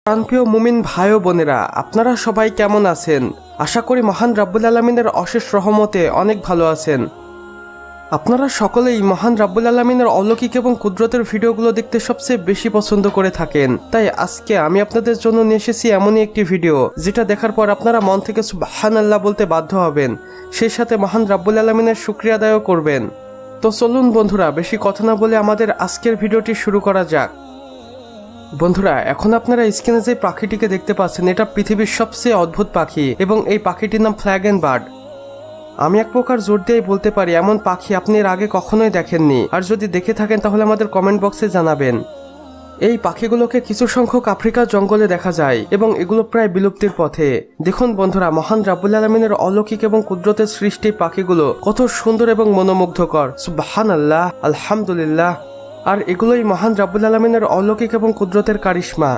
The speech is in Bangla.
প্রাণপ্রিয় মুমিন ভাই ও বোনেরা, আপনারা সবাই কেমন আছেন? আশা করি মহান রাব্বুল আলামিনের অশেষ রহমতে অনেক ভালো আছেন। আপনারা সকলেই মহান রাব্বুল আলামিনের অলৌকিক এবং কুদরতের ভিডিওগুলো দেখতে সবচেয়ে বেশি পছন্দ করে থাকেন। তাই আজকে আমি আপনাদের জন্য নিয়ে এসেছি এমনই একটি ভিডিও যেটা দেখার পর আপনারা মন থেকে সুবহানাল্লাহ বলতে বাধ্য হবেন, সেই সাথে মহান রাব্বুল আলামিনের শুকরিয়া আদায়ও করবেন। তো চলুন বন্ধুরা, বেশি কথা না বলে আমাদের আজকের ভিডিওটি শুরু করা যাক। বন্ধুরা, এখন আপনারা স্ক্রিনে যে পাখিটিকে দেখতে পাচ্ছেন, এটা পৃথিবীর সবচেয়ে অদ্ভুত পাখি এবং এই পাখিটির নাম ফ্ল্যাগেন বার্ড। আমি এক প্রকার জোর দিয়েই বলতে পারি এমন পাখি আপনি এর আগে কখনোই দেখেননি, আর যদি দেখে থাকেন তাহলে আমাদের কমেন্ট বক্সে জানাবেন। এই পাখিগুলোকে কিছু সংখ্যক আফ্রিকার জঙ্গলে দেখা যায় এবং এগুলো প্রায় বিলুপ্তির পথে। দেখুন বন্ধুরা, মহান রাব্বুল আলামিনের অলৌকিক এবং কুদরতের সৃষ্টি পাখিগুলো কত সুন্দর এবং মনোমুগ্ধকর। সুবহানাল্লাহ, আলহামদুলিল্লাহ। আর এগুলোই মহান রাব্বুল আলামিনের অলৌকিক এবং কুদরতের কারিশমা।